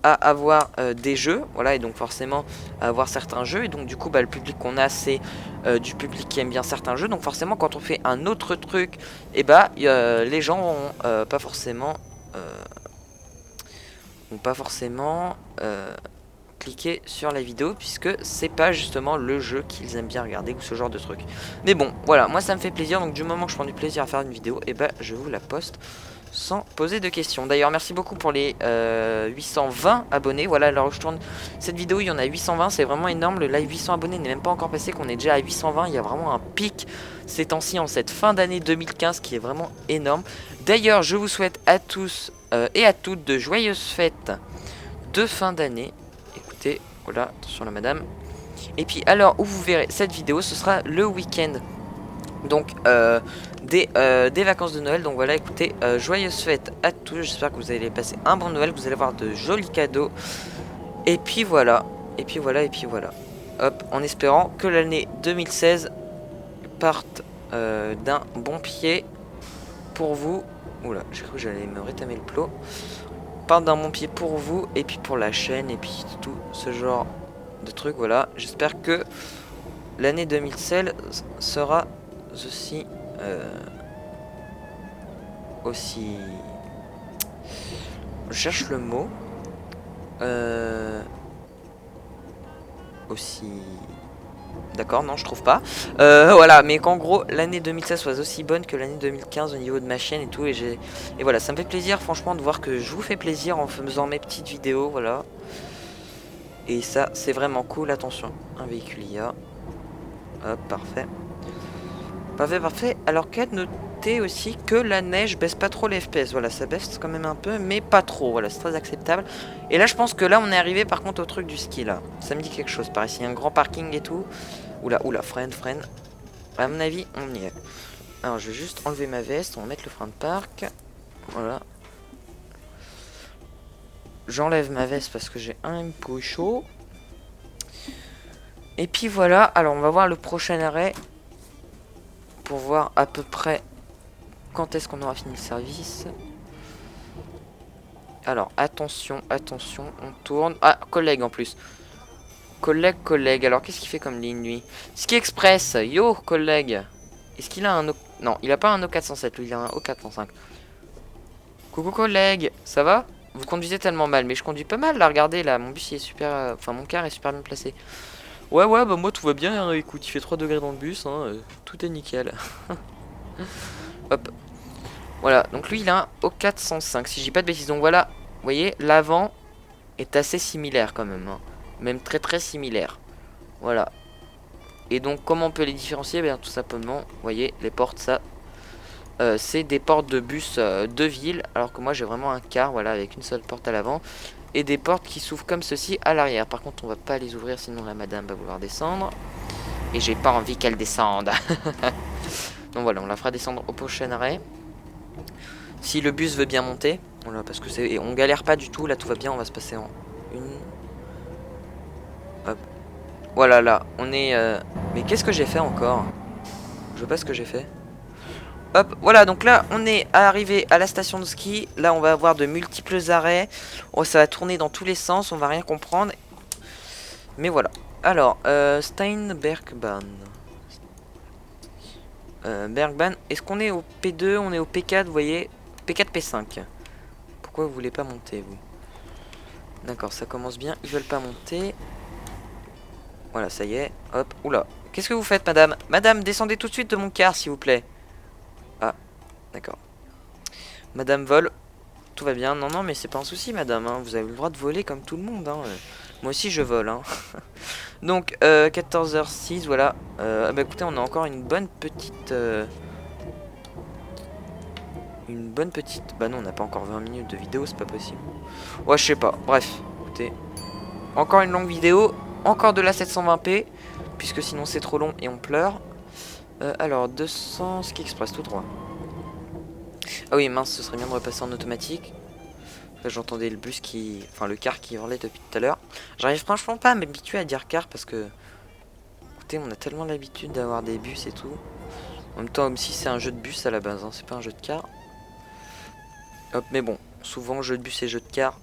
à avoir des jeux, voilà, et donc forcément à avoir certains jeux, et donc du coup bah, le public qu'on a c'est du public qui aime bien certains jeux, donc forcément quand on fait un autre truc, et bah les gens vont pas forcément cliquer sur la vidéo puisque c'est pas justement le jeu qu'ils aiment bien regarder ou ce genre de truc. Mais bon, voilà, moi ça me fait plaisir, donc du moment que je prends du plaisir à faire une vidéo, et ben je vous la poste sans poser de questions. D'ailleurs, merci beaucoup pour les 820 abonnés. Voilà, alors je tourne cette vidéo, il y en a 820, c'est vraiment énorme. Le live 800 abonnés n'est même pas encore passé, qu'on est déjà à 820. Il y a vraiment un pic ces temps-ci en cette fin d'année 2015 qui est vraiment énorme. D'ailleurs, je vous souhaite à tous et à toutes de joyeuses fêtes de fin d'année. Écoutez, voilà, attention la madame. Et puis alors où vous verrez cette vidéo, ce sera le week-end. Donc des vacances de Noël. Donc voilà, écoutez, joyeuses fêtes à tous. J'espère que vous allez passer un bon Noël, que vous allez avoir de jolis cadeaux. Et puis voilà, et puis voilà, et puis voilà. Hop, en espérant que l'année 2016 parte d'un bon pied pour vous. Oula, j'ai cru que j'allais me rétamer le plot. Part d'un bon pied pour vous et puis pour la chaîne et puis tout ce genre de trucs. Voilà, j'espère que l'année 2016 sera aussi je cherche le mot aussi, d'accord, non je trouve pas, voilà, mais qu'en gros l'année 2016 soit aussi bonne que l'année 2015 au niveau de ma chaîne et tout, et voilà, ça me fait plaisir franchement de voir que je vous fais plaisir en faisant mes petites vidéos, voilà, et ça c'est vraiment cool. Attention, un véhicule IA, hop, parfait, parfait, parfait. Alors qu'à noter aussi que la neige baisse pas trop les FPS, voilà, ça baisse quand même un peu mais pas trop, voilà, c'est très acceptable. Et là je pense que là on est arrivé par contre au truc du ski là, ça me dit quelque chose par ici, il y a un grand parking et tout. Oula, oula, freine. À mon avis, on y est. Alors, je vais juste enlever ma veste. On va mettre le frein de parc. Voilà. J'enlève ma veste parce que j'ai un peu chaud. Et puis voilà. Alors, on va voir le prochain arrêt. Pour voir à peu près quand est-ce qu'on aura fini le service. Alors, attention, attention. On tourne. Ah, collègue en plus. Collègue. Alors, qu'est-ce qu'il fait comme ligne, lui? Ski Express. Yo, collègue. Est-ce qu'il a un... Non, il a pas un O407, lui, il a un O405. Coucou, collègue. Ça va? Vous conduisez tellement mal, mais je conduis pas mal, là, regardez, là. Mon bus, il est super... Enfin, mon car est super bien placé. Ouais, bah moi, tout va bien, hein. Écoute, il fait 3 degrés dans le bus, hein. Tout est nickel. Hop. Voilà, donc lui, il a un O405, si je dis pas de bêtises. Donc voilà, vous voyez, l'avant est assez similaire, quand même, hein. Même très similaire. Voilà. Et donc comment on peut les différencier? Bien tout simplement, vous voyez, les portes, ça c'est des portes de bus de ville, alors que moi j'ai vraiment un car, voilà, avec une seule porte à l'avant et des portes qui s'ouvrent comme ceci à l'arrière. Par contre on va pas les ouvrir, sinon la madame va vouloir descendre et j'ai pas envie qu'elle descende. Donc voilà, on la fera descendre au prochain arrêt si le bus veut bien monter. Voilà, parce que c'est, on galère pas du tout. Là, tout va bien. On va se passer en une. Hop. Voilà, là, on est... Mais qu'est-ce que j'ai fait encore? Je vois pas ce que j'ai fait. Hop, voilà, donc là, on est arrivé à la station de ski. Là, on va avoir de multiples arrêts. Oh, ça va tourner dans tous les sens, on va rien comprendre. Mais voilà. Alors, Steinbergbahn. Bergbahn, est-ce qu'on est au P2? On est au P4, vous voyez? P4, P5. Pourquoi vous voulez pas monter, vous? D'accord, ça commence bien. Ils veulent pas monter. Voilà, ça y est. Hop, oula. Qu'est-ce que vous faites, madame? Madame, descendez tout de suite de mon car, s'il vous plaît. Ah, d'accord. Madame vole. Tout va bien. Non, non, mais c'est pas un souci, madame. Hein. Vous avez le droit de voler comme tout le monde. Hein. Moi aussi, je vole. Hein. Donc, 14h06, voilà. Bah écoutez, on a encore une bonne petite... Une bonne petite... Bah non, on n'a pas encore 20 minutes de vidéo, c'est pas possible. Ouais, je sais pas. Bref, écoutez. Encore une longue vidéo. Encore de la 720p. Puisque sinon, c'est trop long et on pleure. Alors, 200 Ski Express, tout droit. Ah oui, mince, ce serait bien de repasser en automatique. Là, j'entendais le bus qui... Enfin, le car qui hurlait depuis tout à l'heure. J'arrive franchement pas à m'habituer à dire car parce que... Écoutez, on a tellement l'habitude d'avoir des bus et tout. En même temps, même si c'est un jeu de bus à la base, hein, c'est pas un jeu de car. Hop, mais bon, souvent jeu de bus et jeu de car.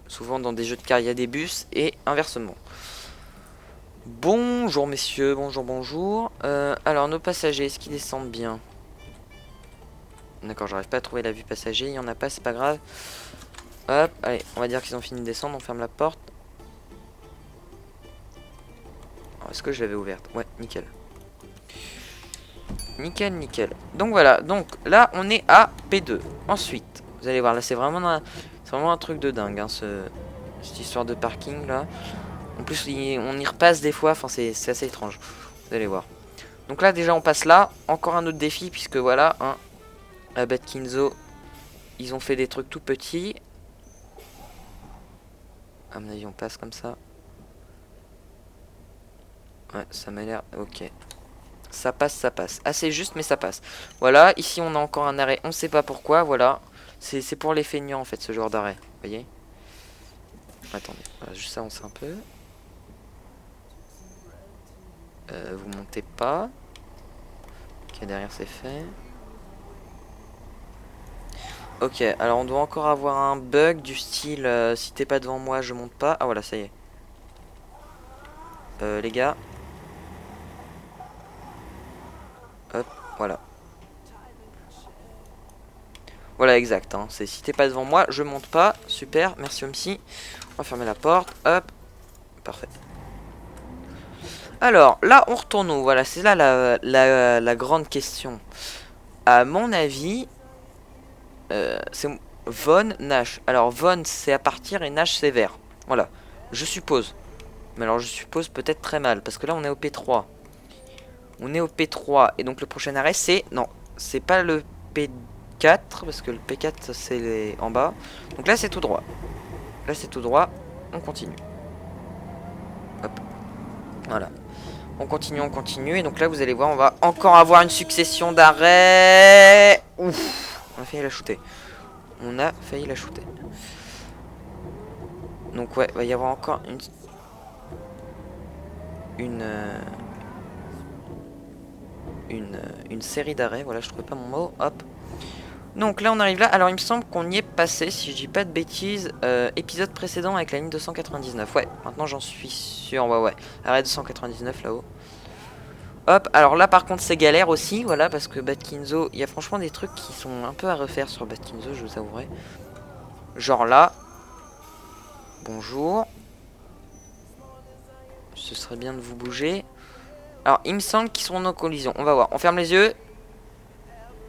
Souvent dans des jeux de car, il y a des bus et inversement. Bonjour messieurs, bonjour, bonjour. Alors, nos passagers, est-ce qu'ils descendent bien? D'accord, j'arrive pas à trouver la vue passager, il y en a pas, c'est pas grave. Hop, allez, on va dire qu'ils ont fini de descendre, on ferme la porte. Est-ce que je l'avais ouverte? Ouais, nickel. Nickel, nickel. Donc voilà, donc là on est à P2. Ensuite, vous allez voir, là c'est vraiment un truc de dingue, hein, cette histoire de parking là. En plus, on y repasse des fois, enfin c'est assez étrange. Vous allez voir. Donc là déjà on passe là, encore un autre défi, puisque voilà, hein, à Batkinzo, ils ont fait des trucs tout petits. À mon avis on passe comme ça. Ouais, ça m'a l'air... Ok. Ça passe, ça passe. Assez juste, mais ça passe. Voilà, ici on a encore un arrêt. On ne sait pas pourquoi, voilà. C'est pour les feignants en fait, ce genre d'arrêt. Vous voyez? Attendez, voilà, juste ça, on sait un peu. Vous montez pas. Ok, derrière c'est fait. Ok, alors on doit encore avoir un bug du style si t'es pas devant moi, je monte pas. Ah voilà, ça y est. Les gars. Hop, voilà. Voilà, exact. Hein. C'est si t'es pas devant moi, je monte pas. Super, merci Omsi. On va fermer la porte. Hop. Parfait. Alors, là, on retourne où? Voilà, c'est là la grande question. À mon avis, c'est Von, Nash. Alors, Von, c'est à partir et Nash, c'est vers. Voilà, je suppose. Mais alors, je suppose peut-être très mal. Parce que là, on est au P3. On est au P3. Et donc, le prochain arrêt, c'est... Non, c'est pas le P4. Parce que le P4, c'est en bas. Donc là, c'est tout droit. Là, c'est tout droit. On continue. Hop. Voilà. On continue. Et donc là, vous allez voir, on va encore avoir une succession d'arrêts. Ouf. On a failli la shooter. On a failli la shooter. Donc ouais, il va y avoir encore une série d'arrêts. Voilà, je trouvais pas mon mot. Hop. Donc là, on arrive là. Alors, il me semble qu'on y est passé, si je dis pas de bêtises, épisode précédent avec la ligne 299. Ouais, maintenant j'en suis sûr. Ouais, ouais. Arrêt 299 là-haut. Hop, alors là par contre c'est galère aussi, voilà, parce que Batkinzo, il y a franchement des trucs qui sont un peu à refaire sur Batkinzo, je vous avouerai. Genre là. Bonjour. Ce serait bien de vous bouger. Alors, il me semble qu'ils sont en collision. On va voir. On ferme les yeux.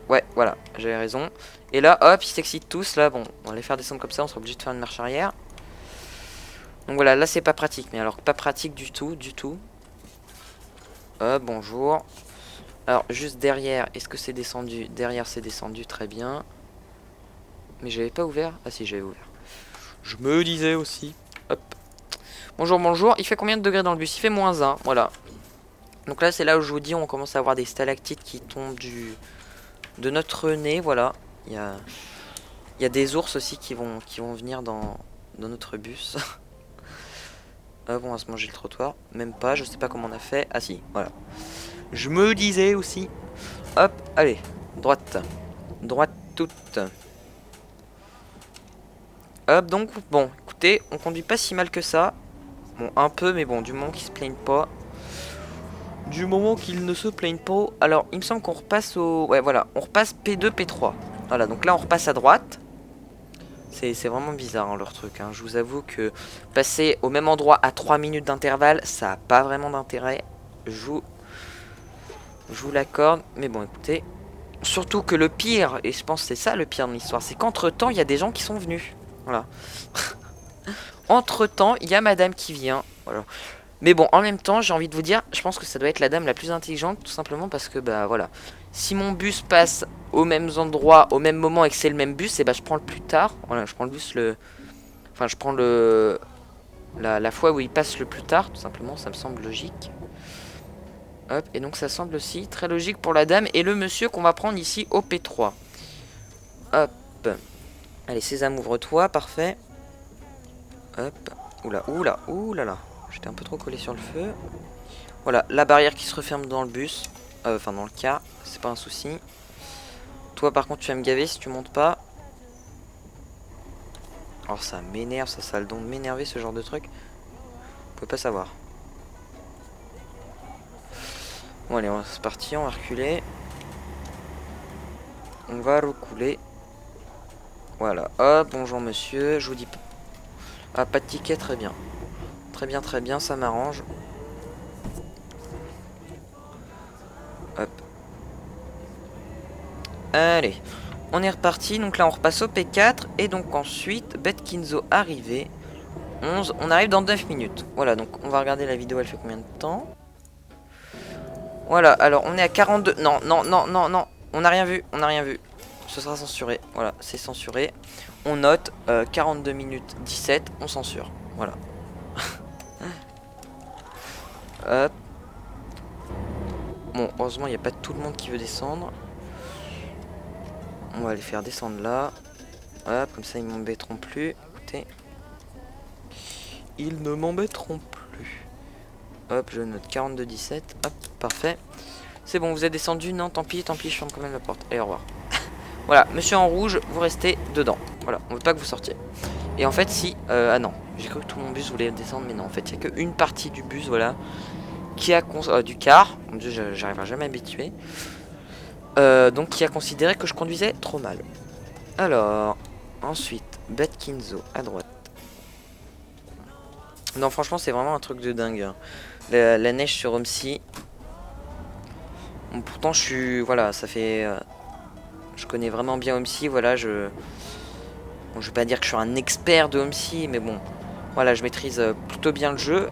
Ouais, voilà, j'avais raison. Et là, hop, ils s'excitent tous. Là, bon, on va les faire descendre comme ça. On sera obligé de faire une marche arrière. Donc voilà, là c'est pas pratique. Mais alors, pas pratique du tout, du tout. Hop, bonjour. Alors, juste derrière, est-ce que c'est descendu? Derrière, c'est descendu, très bien. Mais j'avais pas ouvert? Ah si, j'avais ouvert. Je me disais aussi. Hop. Bonjour, bonjour. Il fait combien de degrés dans le bus? Il fait -1, voilà. Donc là, c'est là où je vous dis, on commence à avoir des stalactites qui tombent de notre nez, voilà. Il y a... Il y a des ours aussi qui vont venir dans notre bus. Hop, on va se manger le trottoir. Même pas, je sais pas comment on a fait. Ah si, voilà. Je me disais aussi. Hop, allez, droite. Droite toute. Hop, donc, bon, écoutez, on conduit pas si mal que ça. Bon, un peu, mais bon, du moment qu'ils se plaignent pas. Du moment qu'ils ne se plaignent pas. Alors, il me semble qu'on repasse au... Ouais, voilà, on repasse P2, P3. Voilà, donc là, on repasse à droite. C'est vraiment bizarre, hein, leur truc. Hein. Je vous avoue que passer au même endroit à 3 minutes d'intervalle, ça n'a pas vraiment d'intérêt. Je vous l'accorde. Mais bon, écoutez. Surtout que le pire, et je pense que c'est ça le pire de l'histoire, c'est qu'entre-temps, il y a des gens qui sont venus. Voilà. Entre-temps, il y a madame qui vient. Voilà. Mais bon, en même temps, j'ai envie de vous dire, je pense que ça doit être la dame la plus intelligente, tout simplement parce que, bah voilà. Si mon bus passe aux mêmes endroits, au même moment et que c'est le même bus, et bah je prends le plus tard. Voilà, je prends le bus Enfin, je prends la fois où il passe le plus tard, tout simplement, ça me semble logique. Hop, et donc ça semble aussi très logique pour la dame et le monsieur qu'on va prendre ici au P3. Hop. Allez, Sésame, ouvre-toi, parfait. Hop. Oula, oula, oulala. J'étais un peu trop collé sur le feu. Voilà, la barrière qui se referme dans le bus. Enfin, dans le car, c'est pas un souci. Toi, par contre, tu vas me gaver si tu montes pas. Alors, ça m'énerve, ça a le don de m'énerver, ce genre de truc. Vous pouvez pas savoir. Bon, allez, c'est parti, on va reculer. On va recouler. Voilà, hop, bonjour monsieur, je vous dis... Ah, pas de ticket, très bien. Très bien, ça m'arrange. Hop. Allez, on est reparti, donc là on repasse au P4, et donc ensuite, Betkinzo arrivé. 11, on arrive dans 9 minutes. Voilà, donc on va regarder la vidéo, elle fait combien de temps? Voilà, alors on est à 42... Non, non, non, non, non, on n'a rien vu, on n'a rien vu. Ce sera censuré, voilà, c'est censuré. On note 42 minutes 17, on censure, voilà. Hop. Bon, heureusement, il n'y a pas tout le monde qui veut descendre. On va les faire descendre là. Hop, comme ça, ils m'embêteront plus. Écoutez. Ils ne m'embêteront plus. Hop, je note 42-17. Hop, parfait. C'est bon, vous êtes descendu. Non, tant pis, je ferme quand même la porte. Allez, au revoir. Voilà, monsieur en rouge, vous restez dedans. Voilà, on veut pas que vous sortiez. Et en fait, si... ah non, j'ai cru que tout mon bus voulait descendre, mais non, en fait, il n'y a qu'une partie du bus, voilà, qui a... du car. Mon dieu, j'arriverai jamais à m'habituer. Donc, qui a considéré que je conduisais trop mal. Alors, ensuite, Betkinzo, à droite. Non, franchement, c'est vraiment un truc de dingue. Hein. La neige sur Homsi. Bon, pourtant, je suis... Voilà, ça fait... je connais vraiment bien Homsi, voilà, Bon, je vais pas dire que je suis un expert de Homsi, mais bon, voilà, je maîtrise plutôt bien le jeu.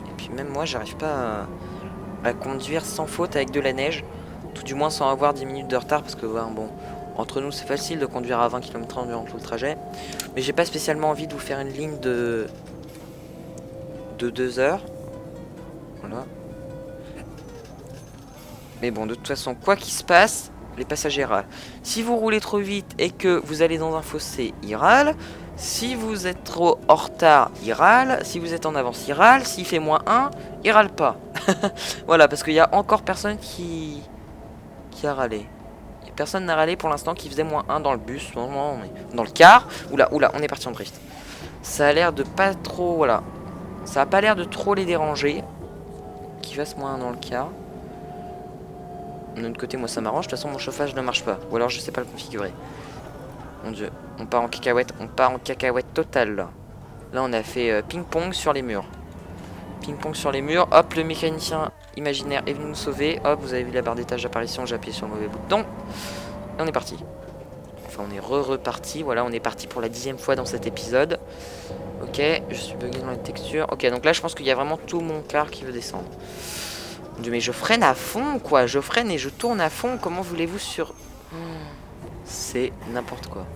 Et puis même moi, j'arrive pas à conduire sans faute avec de la neige. Tout du moins sans avoir 10 minutes de retard, parce que, voilà, bon, entre nous, c'est facile de conduire à 20 km/h durant tout le trajet. Mais j'ai pas spécialement envie de vous faire une ligne de 2 heures. Voilà. Mais bon, de toute façon, quoi qu'il se passe, les passagers râlent. Si vous roulez trop vite et que vous allez dans un fossé, ils râlent. Si vous êtes trop en retard, ils râlent. Si vous êtes en avance, ils râlent. S'il fait -1, ils râlent pas. Voilà, parce qu'il y a encore personne qui a râlé. Personne n'a râlé pour l'instant qui faisait -1 dans le bus. Dans le car. Oula, oula, on est parti en drift. Ça a l'air de pas trop... Voilà. Ça a pas l'air de trop les déranger. Qui fasse -1 dans le car. De l'autre côté, moi ça m'arrange. De toute façon, mon chauffage ne marche pas. Ou alors je sais pas le configurer. Mon dieu, on part en cacahuète totale là. Là, on a fait ping-pong sur les murs. Ping-pong sur les murs. Hop, le mécanicien imaginaire est venu nous sauver. Hop, vous avez vu la barre d'étage d'apparition. J'ai appuyé sur le mauvais bouton. Et on est parti. Enfin, on est reparti. Voilà, on est parti pour la 10e fois dans cet épisode. Ok, je suis bugué dans les textures. Ok, donc là, je pense qu'il y a vraiment tout mon car qui veut descendre. Mais je freine à fond, quoi. Je freine et je tourne à fond. Comment voulez-vous sur... C'est n'importe quoi.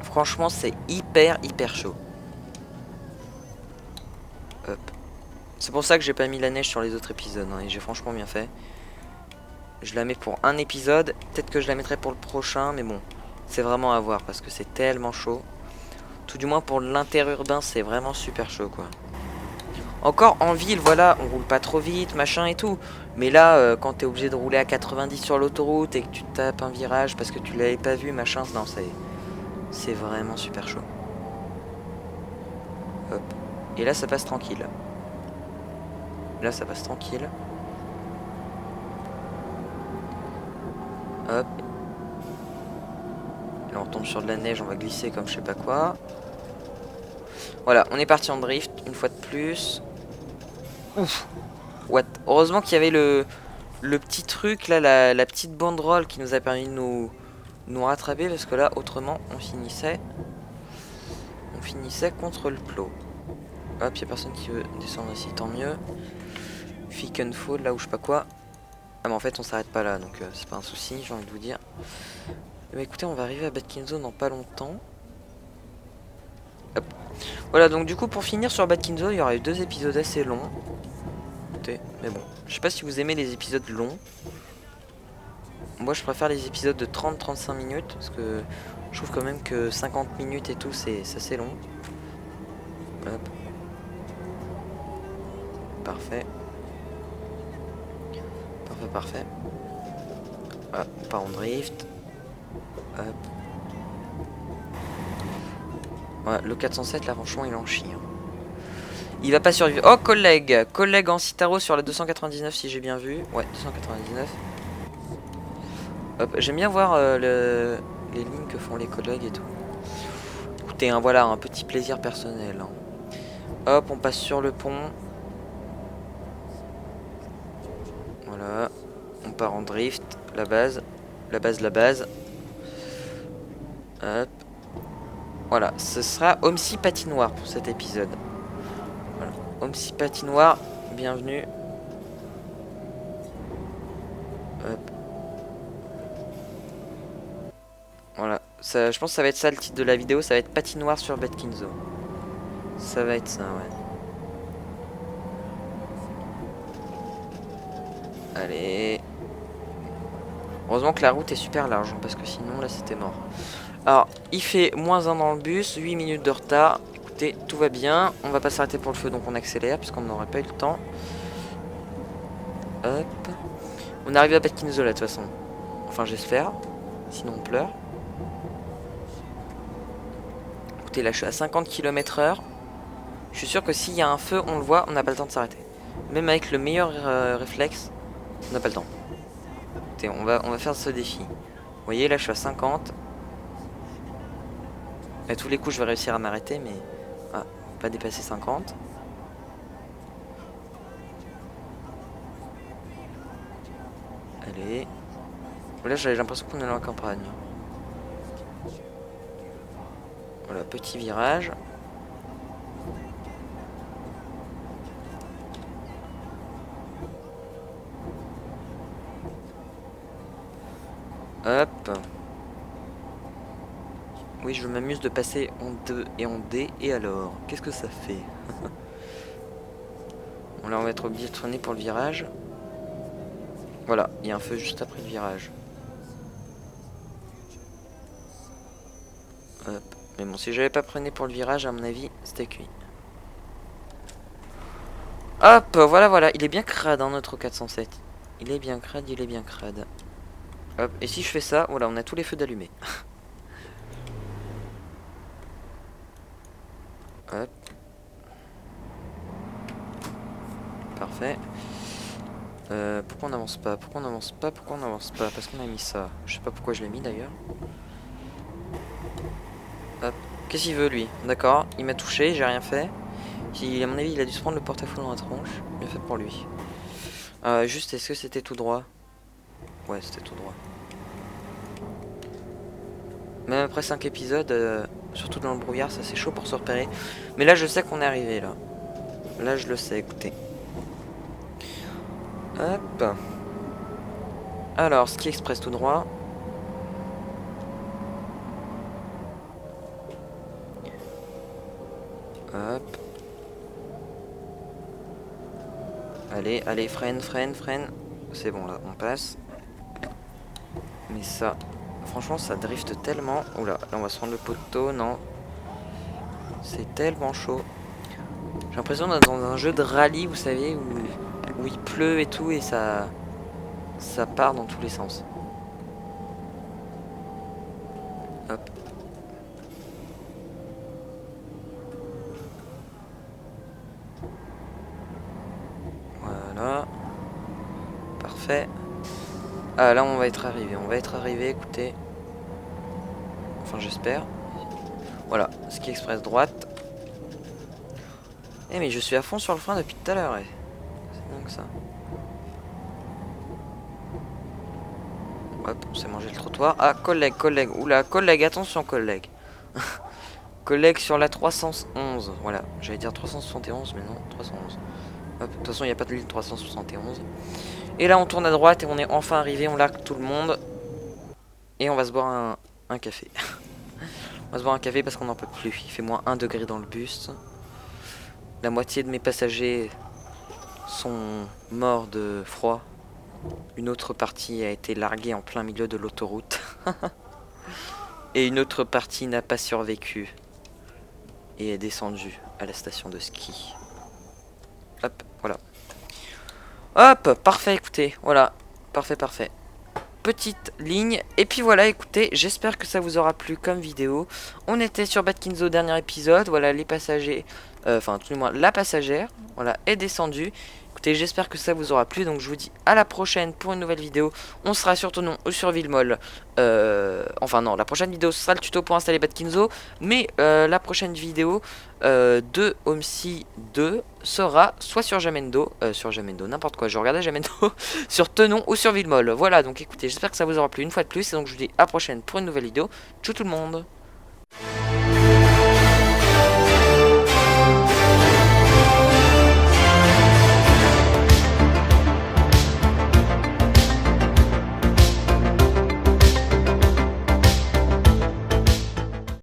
Franchement, c'est hyper chaud. Hop. C'est pour ça que j'ai pas mis la neige sur les autres épisodes. Hein, et j'ai franchement bien fait. Je la mets pour un épisode. Peut-être que je la mettrai pour le prochain. Mais bon. C'est vraiment à voir parce que c'est tellement chaud. Tout du moins pour l'interurbain, c'est vraiment super chaud quoi. Encore en ville, voilà, on roule pas trop vite, machin et tout. Mais là, quand t'es obligé de rouler à 90 sur l'autoroute et que tu tapes un virage parce que tu l'avais pas vu, machin, non, c'est vraiment super chaud. Hop. Et là, ça passe tranquille. Là, ça passe tranquille. Hop. Là, on tombe sur de la neige, on va glisser comme je sais pas quoi. Voilà, on est parti en drift, une fois de plus. Ouf. What? Heureusement qu'il y avait le petit truc, là, la petite banderole qui nous a permis de nous rattraper, parce que là, autrement, on finissait contre le plot. Hop, y a personne qui veut descendre ici, tant mieux. Fick and fall, là où je sais pas quoi. Ah, mais en fait, on s'arrête pas là, donc c'est pas un souci, j'ai envie de vous dire. Mais écoutez, on va arriver à Batkin Zone dans pas longtemps. Hop. Voilà, donc du coup, pour finir sur Batkin Zone, il y aura eu 2 épisodes assez longs. Écoutez, mais bon, je sais pas si vous aimez les épisodes longs. Moi, je préfère les épisodes de 30-35 minutes, parce que je trouve quand même que 50 minutes et tout, c'est assez long. Hop. Parfait. Parfait, parfait. Ah, on part en drift. Hop. Ouais, le 407 là franchement il en chie hein. Il va pas survivre. Oh collègue en Citaro sur la 299 si j'ai bien vu. Ouais 299. Hop, j'aime bien voir les lignes que font les collègues et tout. Écoutez hein, voilà un petit plaisir personnel hein. Hop on passe sur le pont. Voilà. On part en drift. La base. La base. Hop. Voilà, ce sera Homsi Patinoire pour cet épisode. Voilà. Homsi Patinoire, bienvenue. Hop. Voilà, ça, je pense que ça va être ça le titre de la vidéo, ça va être Patinoire sur Batkin Zone. Ça va être ça, ouais. Allez. Heureusement que la route est super large, hein, parce que sinon là c'était mort. Alors, il fait -1 dans le bus, 8 minutes de retard. Écoutez, tout va bien. On va pas s'arrêter pour le feu, donc on accélère, puisqu'on n'aurait pas eu le temps. Hop. On arrive à Batkin Zone là, de toute façon. Enfin, j'espère. Sinon, on pleure. Écoutez, là je suis à 50 km/h. Je suis sûr que s'il y a un feu, on le voit, on n'a pas le temps de s'arrêter. Même avec le meilleur réflexe, on n'a pas le temps. Écoutez, on va faire ce défi. Vous voyez, là je suis à 50. À tous les coups, je vais réussir à m'arrêter, mais pas dépasser 50. Allez. Là, j'ai l'impression qu'on est dans la campagne. Voilà, petit virage. Hop. Oui, je m'amuse de passer en 2 et en D. Et alors, qu'est-ce que ça fait? Bon, là, on va être obligé de freiner pour le virage. Voilà, il y a un feu juste après le virage. Hop. Mais bon, si j'avais pas freiné pour le virage, à mon avis, c'était cuit. Hop, voilà, il est bien crade, hein, notre 407. Il est bien crade, il est bien crade. Hop, et si je fais ça, voilà, on a tous les feux d'allumés. Hop. Parfait. Pourquoi on n'avance pas? Pourquoi on n'avance pas? Pourquoi on n'avance pas? Parce qu'on a mis ça. Je sais pas pourquoi je l'ai mis d'ailleurs. Hop. Qu'est-ce qu'il veut lui? D'accord, il m'a touché, j'ai rien fait. À mon avis, il a dû se prendre le porte-à-faux dans la tronche. Bien fait pour lui. Juste, est-ce que c'était tout droit? Ouais, c'était tout droit. Même après 5 épisodes, surtout dans le brouillard, ça c'est chaud pour se repérer. Mais là, je sais qu'on est arrivé là. Là, je le sais, écoutez. Hop. Alors, ski express tout droit. Hop. Allez, freine. C'est bon là, on passe. Mais ça, Franchement, ça drift tellement. Oula, là on va se prendre le poteau, non. C'est tellement chaud. J'ai l'impression d'être dans un jeu de rallye, vous savez, où il pleut et tout, et ça part dans tous les sens. Hop. Voilà. Parfait. Ah, là on va être arrivé, écoutez. Enfin, j'espère. Voilà, ski express droite. Eh mais je suis à fond sur le frein depuis tout à l'heure. C'est dingue ça. Hop, on s'est mangé le trottoir. Ah, collègue. Oula, collègue, attention collègue. Collègue sur la 311. Voilà, j'allais dire 371, mais non, 311. Hop, de toute façon, il n'y a pas de ligne 371. Et là, on tourne à droite et on est enfin arrivé. On largue tout le monde. Et on va se boire un café. On va se boire un café parce qu'on n'en peut plus. Il fait moins 1 degré dans le bus. La moitié de mes passagers sont morts de froid. Une autre partie a été larguée en plein milieu de l'autoroute. Et une autre partie n'a pas survécu. Et est descendue à la station de ski. Hop, voilà. Hop, parfait, écoutez. Voilà, parfait. Petite ligne. Et puis voilà, écoutez, j'espère que ça vous aura plu comme vidéo. On était sur Bad Kinzo, dernier épisode. Voilà, les passagers, enfin tout du moins la passagère, voilà, est descendue. Écoutez, j'espère que ça vous aura plu. Donc je vous dis à la prochaine pour une nouvelle vidéo. On sera sur Tonon ou sur Villemol. Enfin non, la prochaine vidéo ce sera le tuto pour installer Bad Kinzo. Mais la prochaine vidéo de Homesy 2 sera soit sur Jamendo, n'importe quoi, je regardais Jamendo, sur Tenon ou sur Villemol. Voilà, donc écoutez, j'espère que ça vous aura plu une fois de plus. Et donc je vous dis à la prochaine pour une nouvelle vidéo. Ciao tout le monde.